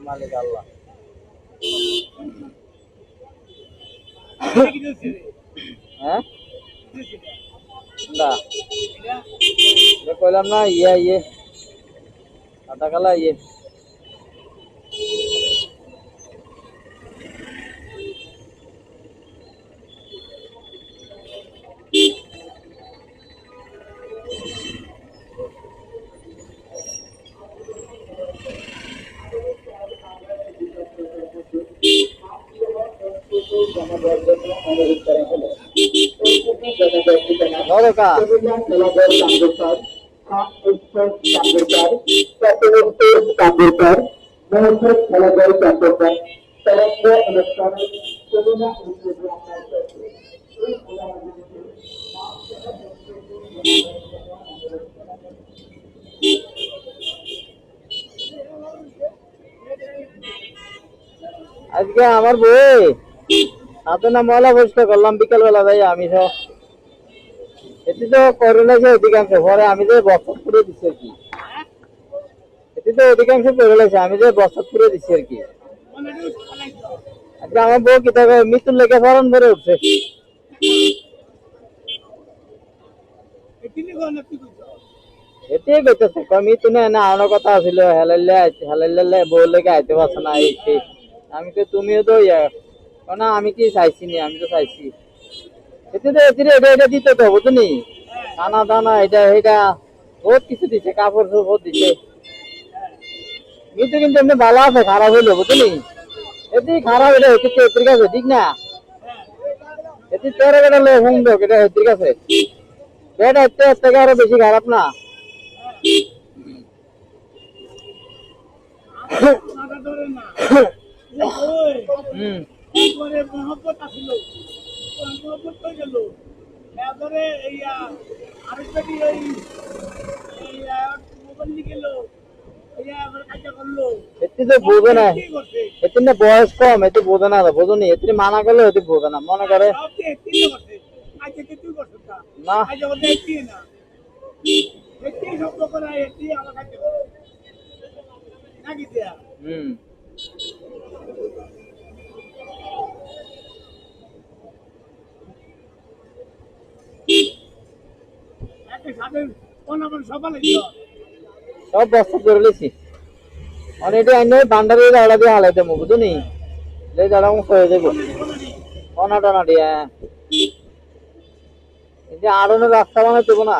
মালিক আল্লাহ। হ্যাঁ না কইলাম না ইয়ে কাটা কালা ইয়ে আজকে আমার বই হাতে না ময়লা পরিষ্কার করলাম বিকাল বেলা যাই আমি তো এটি তো করলাইছে অধিকাংশ পরে আমি যে বস্তা পুড়ে দিচ্ছি আর কি এটি তো অধিকাংশ করলাইছে আমি যে বস্তা পুড়ে দিচ্ছি আর কি আজকে আমার বউ কিতাবে মৃত্যুর লেগে ফরন করে উঠছে এটাই কইতেছে মৃত্যু না আমার কথা ছিল হেলাইলে বউ লেগে আইতে পারছে না এই আমি তো তুমিও তো না আমি কি চাইছি নি আমি তো চাইছি এতে তো এটা দিতে তো বুঝলি দানা দানা এটা বহুত কিছু দিচ্ছে কাপড় বহুত দিচ্ছে মৃত্যু কিন্তু এমনি ভালো আছে খারাপ হইলো বুঝলি এতে খারাপ হইলে হচ্ছে ঠিক আছে ঠিক না এতে তেরো কেটে লো হুন্ডো এটা ঠিক আছে এটা এর থেকে আরো বেশি খারাপ না বোঝে না এতে বয়স কম এতে বোঝে না বোঝনি এতে মানা করলে এতে বোঝে না মনে করে না সব বস্তা করে লেছি অনেকটা আইনে বান্ডারে দাঁড়া দিয়ে হালাইতে মু বুঝুনি দাঁড়া হয়ে যাবো অনা টনা দিয়ে আরো রাস্তা বানাই দেবো না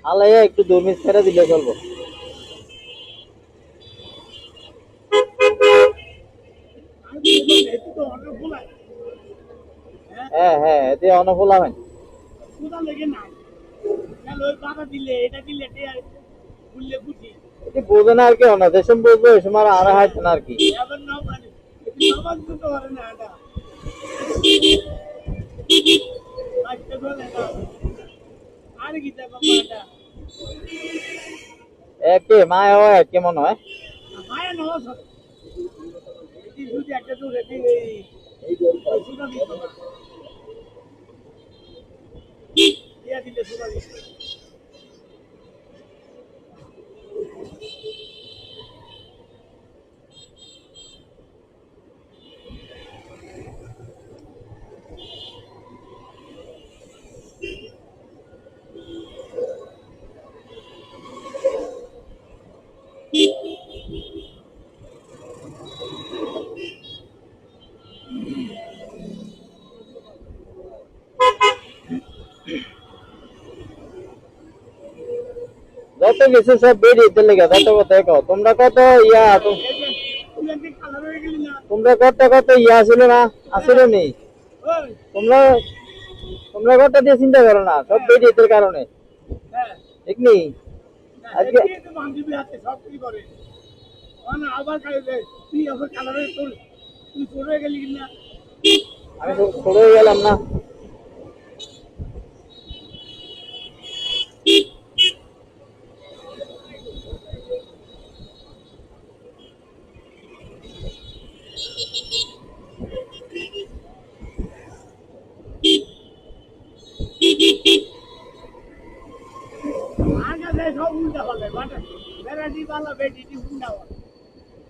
হালাইয়া একটু দুর্মিস ছেড়ে দিলে চলবো হ্যাঁ হ্যাঁ এতে অনফুলা হয় বোঝে না আর কি অনা যে সময় বলবো ওই সময় আর হয়তো না আর কি একে মায় হয় একে মনে হয় যত কিছু সব বেরিয়ে লেগে যত কথা দেখো তোমরা কত ইয়া তোমরা কত ইয়া ছিল না আসলে নেই তোমরা তোমরা কত দিয়ে চিন্তা করো না সব বেরিয়ে কারণে ঠিক নেই আজকে আমি ছোট হয়ে গেলাম না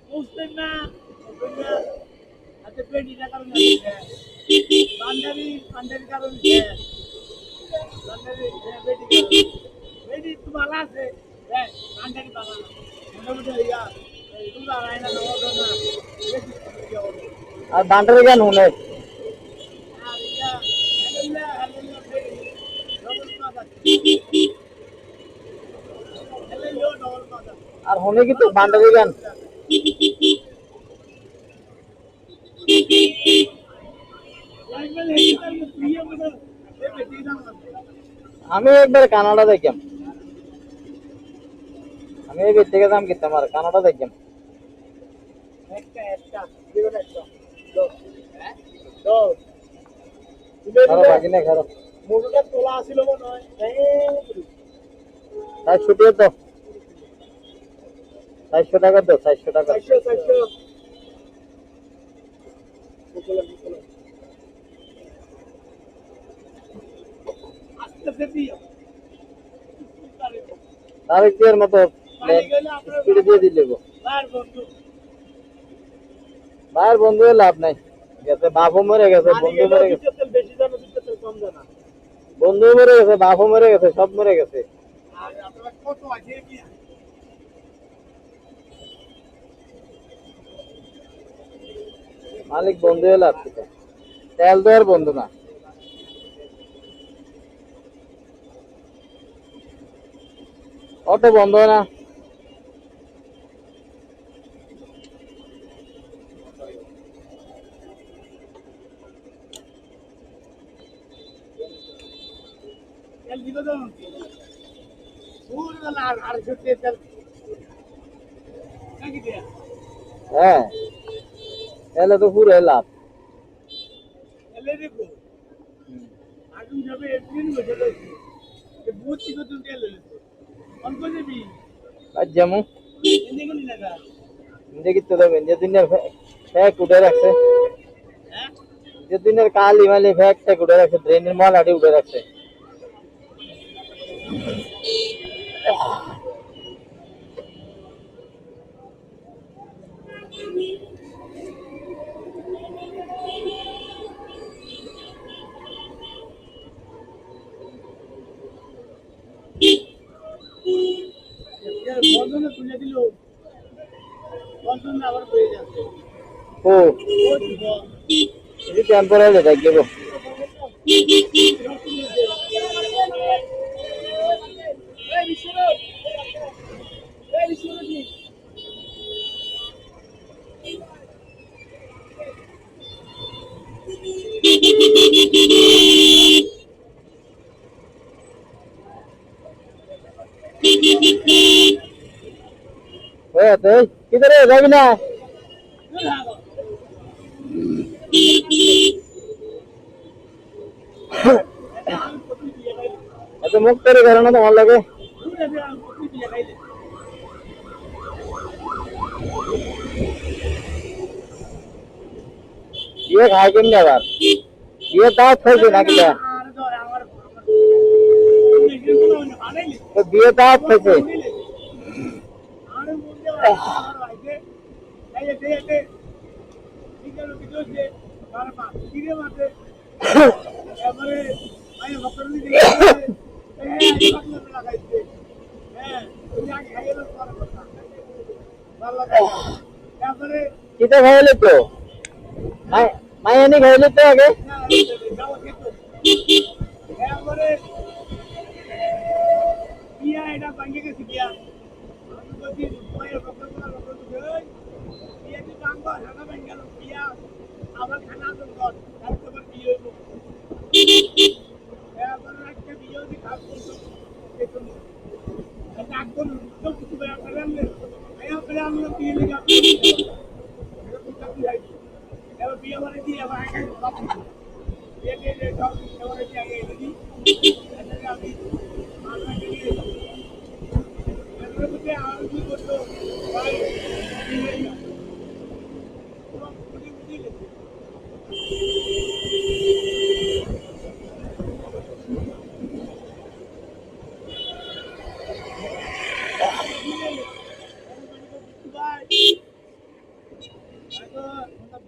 বুঝতেন না হাতে পেটিটা কারণ পাঞ্জাবি পাঞ্জাবি কারণ পাঞ্জাবি পেটি পেটি তো ভালো আছে পাঞ্জাবি ভালো মোটামুটি ইয়া এগুলো আড়াইনা না আর বান্ডারি গান শুনে আর ইয়া হ্যালো হ্যালো পেটি ডবল পাতা হ্যালো ডবল পাতা আর শুনে কিন্তু বান্ডারি গান আমি একবার কানাডা দেখলাম আমি এই বের থেকে দাম কিনতাম আর কানাডা দেখলাম খারো বাকি না খারো তোলা আসিল মনে হয় তাই ছুটিয়ে তো 400 টাকা তো 400 টাকা তারিখ এর মতো স্পিডে দিয়ে দিলে ভাইয়ের বন্ধু লাভ নাই গেছে বাপও মরে গেছে বন্ধু মরে গেছে বেশি জানো কম জানা বন্ধু মরে গেছে বাপও মরে গেছে সব মরে গেছে আর আপনারা কত আছে কি মালিক বন্ধু লাভ থেকে তেল তো আর বন্ধু না অটো বন্ধ হয় না তেল দিব তো পুরো লাল আর ছুটে তেল নাকি দিয়া হ্যাঁ তাহলে তো পুরো লাভ এলে দেখো আগুন যাবে এপ্রিল বসে রয়েছে যে বহুত কি করতে তেল অল্প দেবি আর যেমন এনে কোন লাগা দেখি তো দেবেন যে দিনের ফ্যাক উঠে রাখছে হ্যাঁ যে দিনের কালি মালি ফ্যাক উঠে রাখছে ড্রেনের মলাটি উঠে রাখছে বন্ধনে তুলে দিল বন্ধনে আবার পেয়ে যাচ্ছে ও এই টেম্পোরারি দেখবো किधर है रवीना अच्छा मुख तेरे घर ना तो मान लगे ये खाए के नहीं बात ये दांत फंसे ना क्या तो ये दांत फंसे कितना खाए लेते हो मैं नहीं खाए लेते आगे আবার খানা তো কর তারপর বিয়ে হইব এবার একটা বিয়ে হইছে কাজ করতে দেখুন এটা একদম তো কিছু বেয়া করেন না আয়া করে আমরা বিয়ে লাগা এবার বিয়ে মানে দিয়ে আবার আগে সব বিয়ে সব এবারে কি আগে এদিকে এটা আমি আমরা কি এবারে বুঝে আর কি করতে ভাই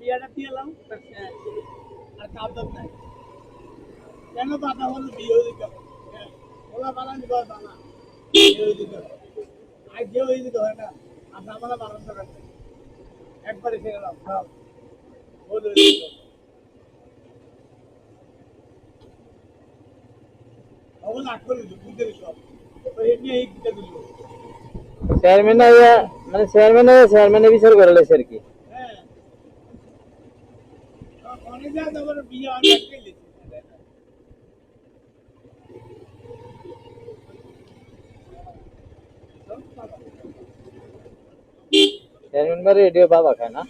বিয়াটা দিয়ে এলাম আর কাপড় নাই কেন বাধা হলো বিয়ে হয়ে দিতে ওলা বানানি ঘর বানা বিয়ে হয়ে দিতে আজ যে হয়ে দিতে হয় না আর আমরা বানান দরকার নেই একবার এসে গেলাম সব বলে দিত তখন আট করে দিল বুঝতে সব তো এমনি এই দিতে দিল চেয়ারম্যান মানে চেয়ারম্যানে বিচার করে লেছে আর কি। হ্যাঁ অনেক যা তোমার বিয়ে আমি একটাই লিখি চেয়ারম্যান বাড়ি রেডিও বাবা খায় না,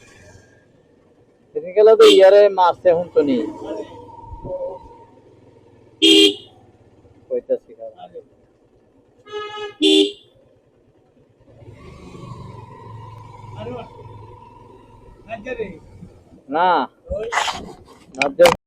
সেদিন গেলে তো ইয়ারে মারছে হুন তো নি কইতাছি খারাপ। আরে আচ্ছা রে না ওই নাজ্জার